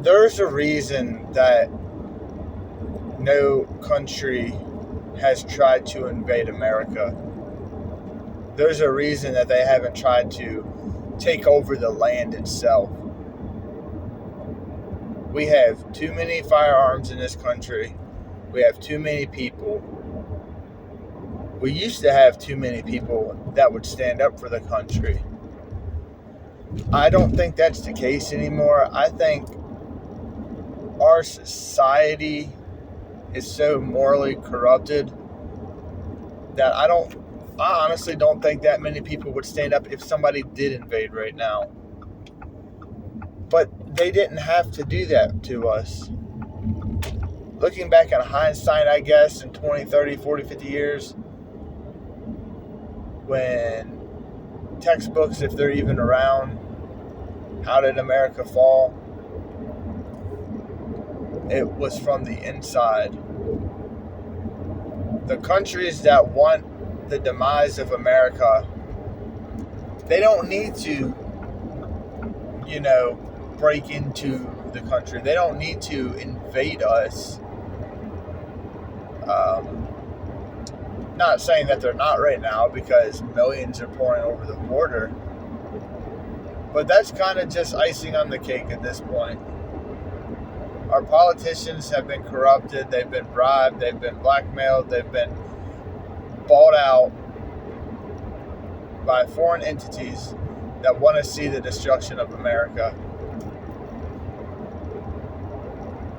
There's a reason that no country has tried to invade America. There's a reason that they haven't tried to take over the land itself. We have too many firearms in this country. We have too many people. We used to have too many people that would stand up for the country. I don't think that's the case anymore. I think our society is so morally corrupted that I honestly don't think that many people would stand up if somebody did invade right now. But they didn't have to do that to us. Looking back in hindsight, I guess, in 20, 30, 40, 50 years, when textbooks, if they're even around, how did America fall? It was from the inside. The countries that want the demise of America, they don't need to, break into the country. They don't need to invade us. Not saying that they're not right now, because millions are pouring over the border. But that's kind of just icing on the cake at this point. Our politicians have been corrupted. They've been bribed. They've been blackmailed. They've been bought out by foreign entities that want to see the destruction of America.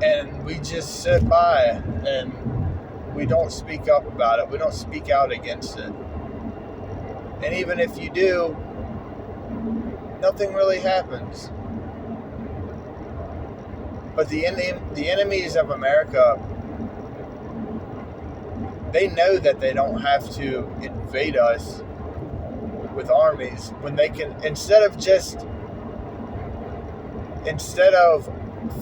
And we just sit by and we don't speak up about it. We don't speak out against it. And even if you do, nothing really happens. But the enemies of America, they know that they don't have to invade us with armies when they can, instead of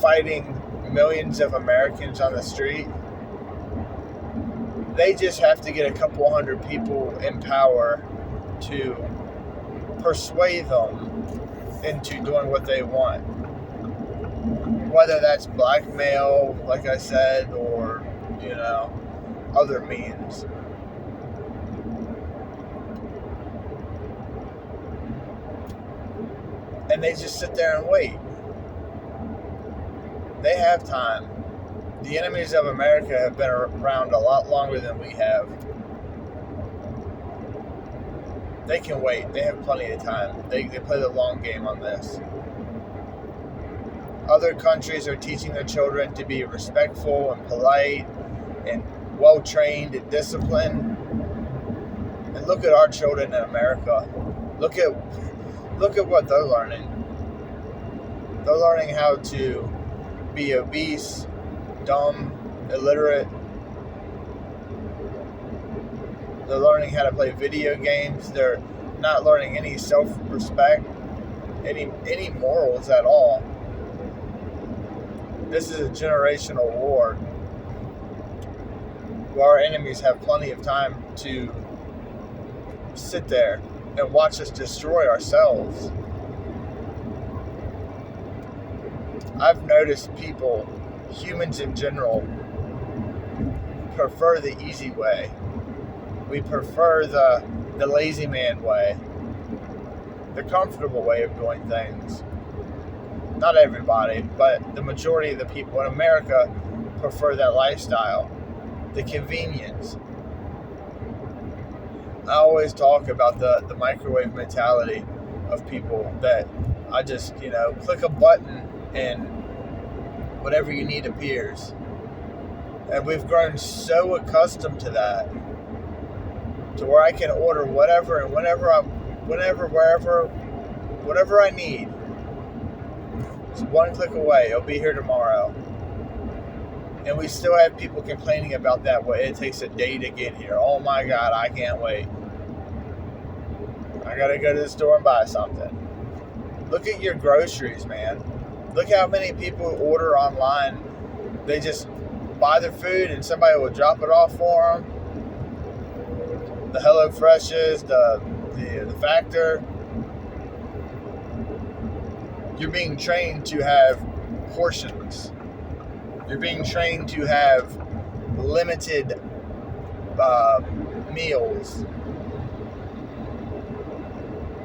fighting millions of Americans on the street, they just have to get a couple hundred people in power to persuade them into doing what they want. Whether that's blackmail, like I said, or, other means. And they just sit there and wait. They have time. The enemies of America have been around a lot longer than we have. They can wait. They have plenty of time. They play the long game on this. Other countries are teaching their children to be respectful and polite and well-trained and disciplined. And look at our children in America. Look at what they're learning. They're learning how to be obese, dumb, illiterate. They're learning how to play video games. They're not learning any self-respect, any morals at all. This is a generational war where our enemies have plenty of time to sit there and watch us destroy ourselves. I've noticed people, humans in general, prefer the easy way. We prefer the lazy man way, the comfortable way of doing things. Not everybody, but the majority of the people in America prefer that lifestyle, the convenience. I always talk about the microwave mentality of people that I just, click a button and whatever you need appears. And we've grown so accustomed to that, to where I can order whatever and whatever I need. It's one click away. It'll be here tomorrow. And we still have people complaining about that. It takes a day to get here. Oh my God, I can't wait. I gotta go to the store and buy something. Look at your groceries, man. Look how many people order online. They just buy their food and somebody will drop it off for them. The HelloFreshes, the Factor. You're being trained to have portions. You're being trained to have limited meals.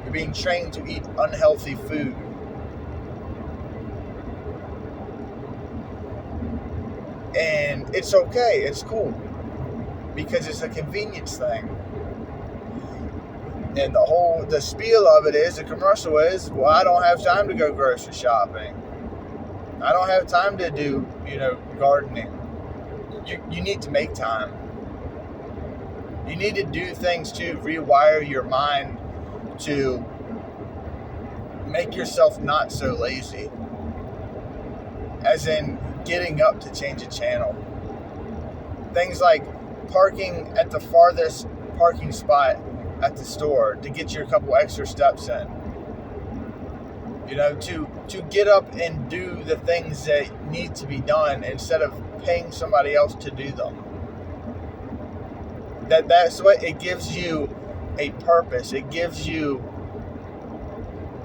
You're being trained to eat unhealthy food. And it's okay, it's cool, because it's a convenience thing. And the spiel of it is, the commercial is, well, I don't have time to go grocery shopping. I don't have time to do, gardening. You need to make time. You need to do things to rewire your mind to make yourself not so lazy. As in getting up to change a channel. Things like parking at the farthest parking spot at the store to get you a couple extra steps in. To get up and do the things that need to be done instead of paying somebody else to do them. That's what it gives you, a purpose. It gives you,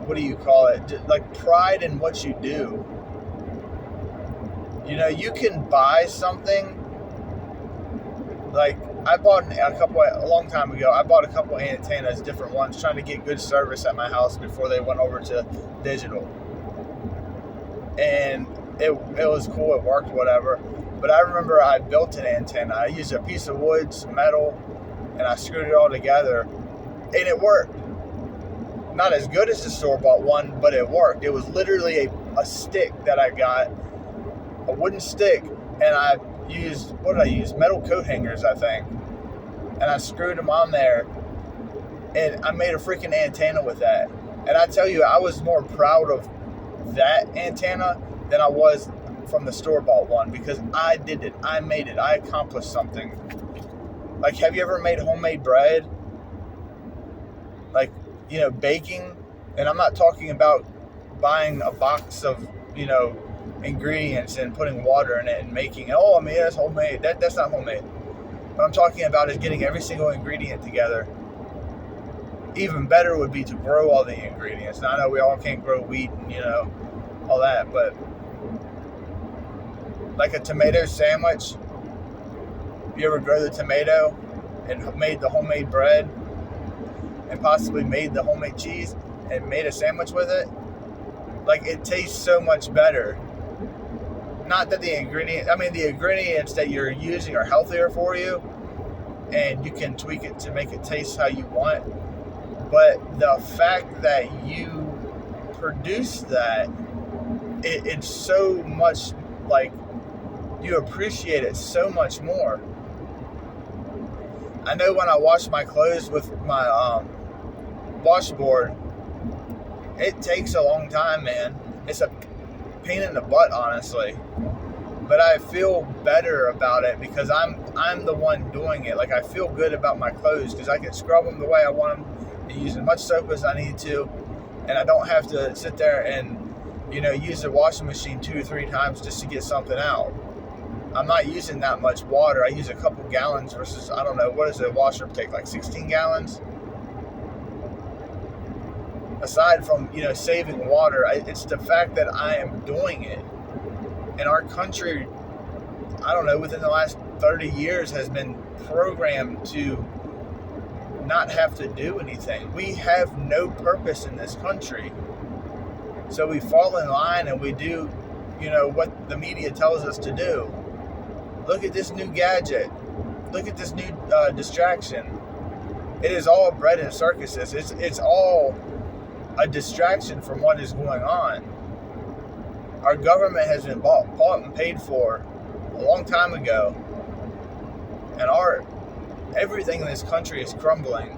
what do you call it? Like pride in what you do. You can buy something. Like I bought a long time ago, I bought a couple antennas, different ones, trying to get good service at my house before they went over to digital. And it was cool, it worked, whatever. But I remember I built an antenna. I used a piece of wood, some metal, and I screwed it all together. And it worked. Not as good as the store-bought one, but it worked. It was literally a stick that I got, a wooden stick, and I used, metal coat hangers, I think. And I screwed them on there, and I made a freaking antenna with that. And I tell you, I was more proud of that antenna than I was from the store-bought one, because I did it. I made it. I accomplished something. Like, have you ever made homemade bread? Like, baking? And I'm not talking about buying a box of, ingredients and putting water in it and making it. Oh, that's homemade. That's not homemade. What I'm talking about is getting every single ingredient together. Even better would be to grow all the ingredients. Now, I know we all can't grow wheat and, all that, but like a tomato sandwich, you ever grow the tomato and made the homemade bread and possibly made the homemade cheese and made a sandwich with it? Like, it tastes so much better. Not that the ingredients that you're using are healthier for you, and you can tweak it to make it taste how you want. But the fact that you produce that, it's so much, like, you appreciate it so much more. I know when I wash my clothes with my washboard, it takes a long time, man. It's a pain in the butt, honestly. But I feel better about it because I'm the one doing it. Like, I feel good about my clothes because I can scrub them the way I want them and use as much soap as I need to, and I don't have to sit there and use the washing machine 2 or 3 times just to get something out. I'm not using that much water. I use a couple gallons versus, I don't know, what does a washer take, like 16 gallons? Aside from, saving water, it's the fact that I am doing it. And our country, I don't know, within the last 30 years has been programmed to not have to do anything. We have no purpose in this country. So we fall in line and we do, what the media tells us to do. Look at this new gadget. Look at this new distraction. It is all bread and circuses. It's all a distraction from what is going on. Our government has been bought and paid for a long time ago, and everything in this country is crumbling,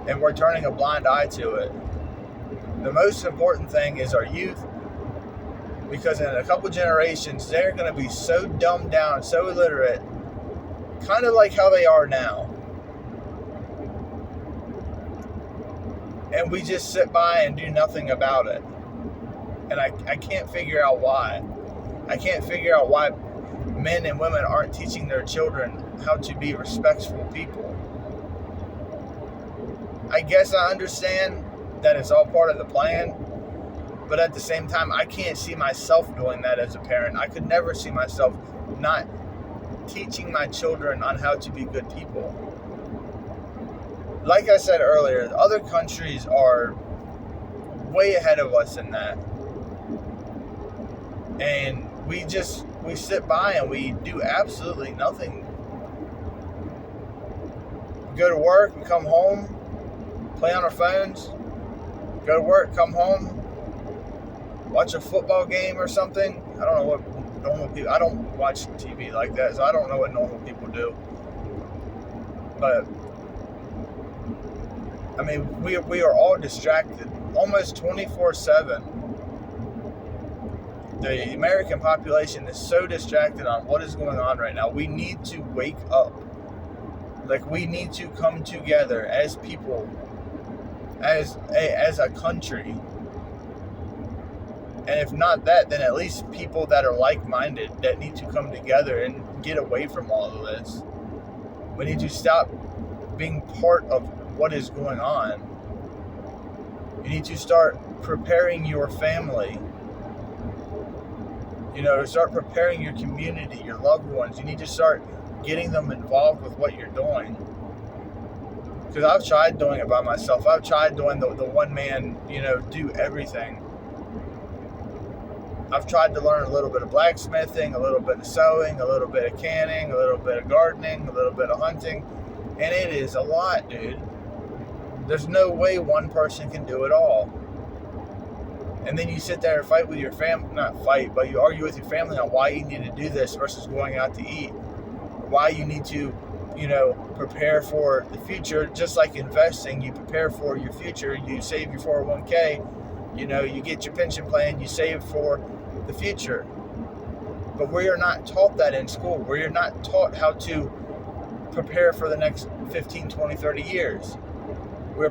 and we're turning a blind eye to it. The most important thing is our youth, because in a couple generations, they're going to be so dumbed down, so illiterate, kind of like how they are now. And we just sit by and do nothing about it. And I can't figure out why. I can't figure out why men and women aren't teaching their children how to be respectful people. I guess I understand that it's all part of the plan, But at the same time, I can't see myself doing that as a parent. I could never see myself not teaching my children on how to be good people. Like I said earlier, other countries are way ahead of us in that. And we sit by and we do absolutely nothing. We go to work, we come home, play on our phones, go to work, come home, watch a football game or something. I don't know what normal people, I don't watch TV like that, so I don't know what normal people do. But, I mean, we are all distracted almost 24/7. The American population is so distracted on what is going on right now. We need to wake up. Like, we need to come together as people, as a country. And if not that, then at least people that are like-minded that need to come together and get away from all of this. We need to stop being part of what is going on. You need to start preparing your family. Start preparing your community, your loved ones. You need to start getting them involved with what you're doing. Because I've tried doing it by myself. I've tried doing the one man, do everything. I've tried to learn a little bit of blacksmithing, a little bit of sewing, a little bit of canning, a little bit of gardening, a little bit of hunting. And it is a lot, dude. There's no way one person can do it all. And then you sit there and fight with your family, not fight, but you argue with your family on why you need to do this versus going out to eat. Why you need to, prepare for the future. Just like investing, you prepare for your future. You save your 401k, you get your pension plan, you save for the future. But we are not taught that in school. We are not taught how to prepare for the next 15, 20, 30 years. We are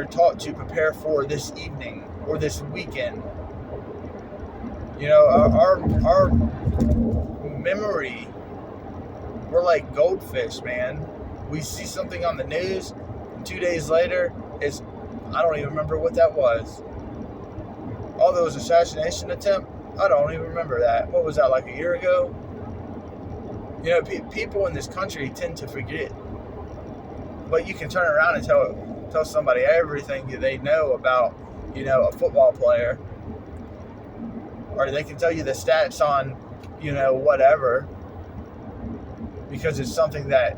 taught to prepare for this evening or this weekend. Our memory, we're like goldfish, man. We see something on the news, and 2 days later, I don't even remember what that was. Oh, there was an assassination attempt? I don't even remember that. What was that, like a year ago? People in this country tend to forget. But you can turn around and tell somebody everything they know about, a football player. Or they can tell you the stats on, whatever. Because it's something that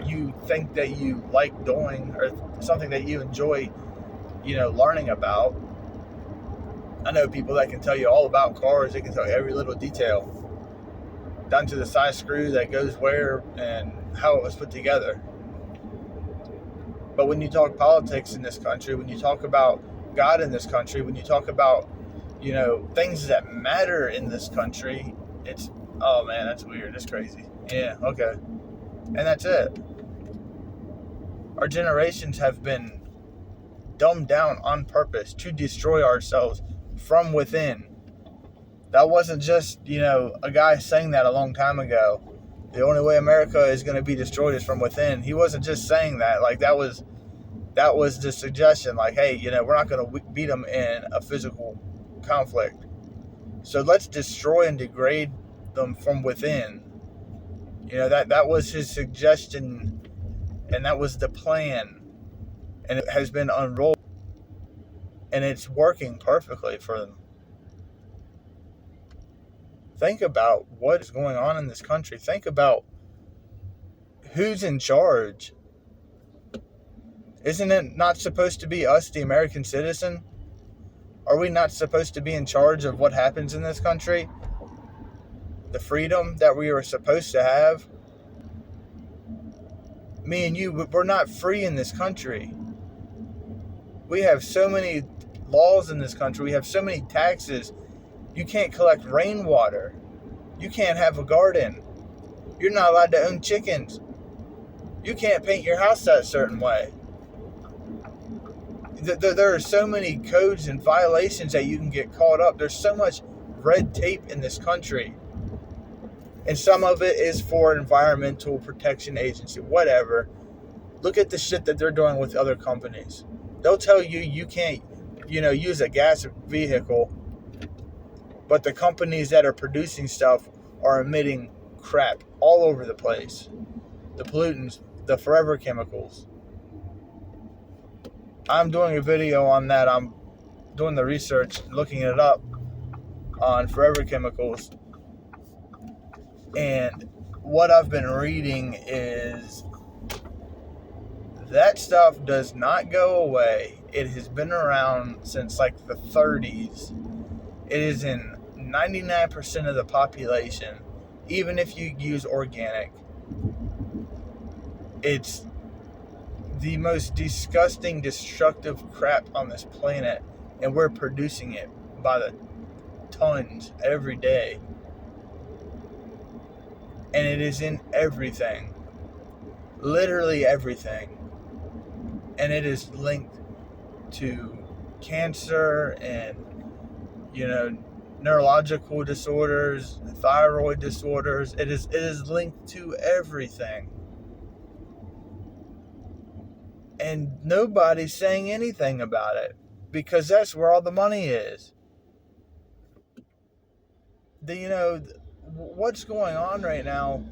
you think that you like doing or something that you enjoy, learning about. I know people that can tell you all about cars. They can tell you every little detail, down to the size screw that goes where and how it was put together. But when you talk politics in this country, when you talk about God in this country, when you talk about, things that matter in this country, it's, oh man, that's weird. That's crazy. Yeah, okay. And that's it. Our generations have been dumbed down on purpose to destroy ourselves from within. That wasn't just, a guy saying that a long time ago. The only way America is going to be destroyed is from within. He wasn't just saying that. Like, that was the suggestion. Like, hey, we're not going to beat them in a physical conflict. So let's destroy and degrade them from within. That was his suggestion, and that was the plan. And it has been unrolled, and it's working perfectly for them. Think about what is going on in this country. Think about who's in charge. Isn't it not supposed to be us, the American citizen? Are we not supposed to be in charge of what happens in this country? The freedom that we are supposed to have? Me and you, we're not free in this country. We have so many laws in this country. We have so many taxes. You can't collect rainwater. You can't have a garden. You're not allowed to own chickens. You can't paint your house that certain way. There are so many codes and violations that you can get caught up. There's so much red tape in this country. And some of it is for environmental protection agency, whatever. Look at the shit that they're doing with other companies. They'll tell you you can't use a gas vehicle, but the companies that are producing stuff are emitting crap all over the place. The pollutants, the forever chemicals. I'm doing a video on that. I'm doing the research, looking it up on forever chemicals. And what I've been reading is that stuff does not go away. It has been around since like the 30s. It is in 99% of the population, even if you use organic. It's the most disgusting, destructive crap on this planet, and we're producing it by the tons every day. And it is in everything. Literally everything. And it is linked to cancer and, neurological disorders, thyroid disorders. It is linked to everything. And nobody's saying anything about it because that's where all the money is. What's going on right now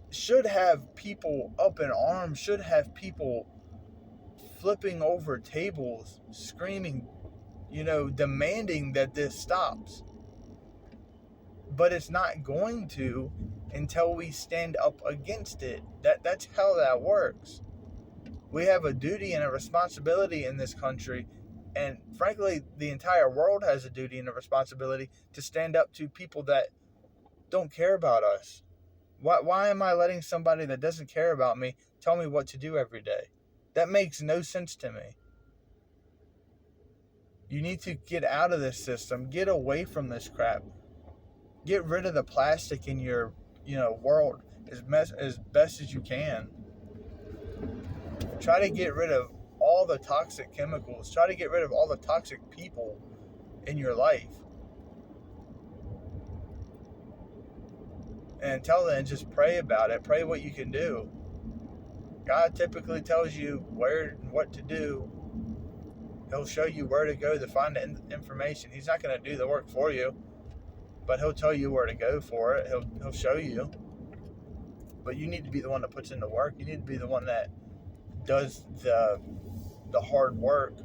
should have people up in arms, should have people flipping over tables, screaming, demanding that this stops. But it's not going to until we stand up against it. That's how that works. We have a duty and a responsibility in this country, and frankly, the entire world has a duty and a responsibility to stand up to people that don't care about us. Why am I letting somebody that doesn't care about me tell me what to do every day? That makes no sense to me. You need to get out of this system. Get away from this crap. Get rid of the plastic in your, world as best as you can. Try to get rid of all the toxic chemicals. Try to get rid of all the toxic people in your life. And until then, just pray about it. Pray what you can do. God typically tells you where and what to do. He'll show you where to go to find the information. He's not going to do the work for you, but he'll tell you where to go for it. He'll show you. But you need to be the one that puts in the work. You need to be the one that does the hard work.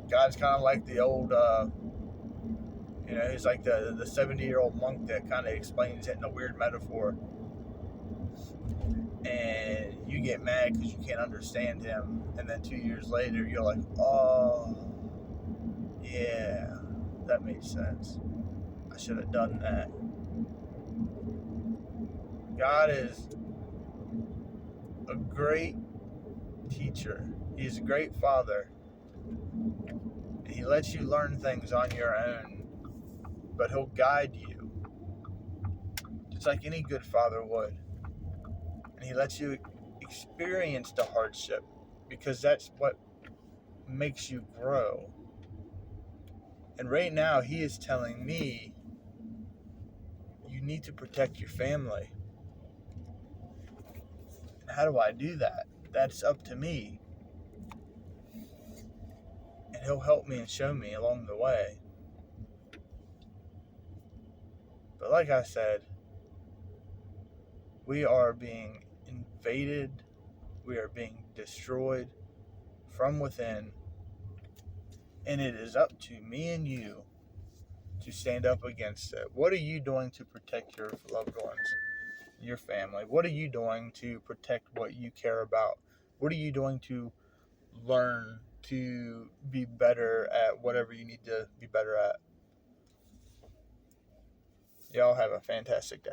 God's kind of like the old, he's like the 70-year-old monk that kind of explains it in a weird metaphor. And you get mad because you can't understand him. And then 2 years later, you're like, oh, yeah, that makes sense. I should have done that. God is a great teacher. He's a great father. He lets you learn things on your own, but he'll guide you, just like any good father would. And he lets you experience the hardship because that's what makes you grow. And right now, he is telling me, you need to protect your family. And how do I do that? That's up to me. And he'll help me and show me along the way. But like I said, we are being invaded. We are being destroyed from within. And it is up to me and you to stand up against it. What are you doing to protect your loved ones, your family? What are you doing to protect what you care about? What are you doing to learn to be better at whatever you need to be better at? Y'all have a fantastic day.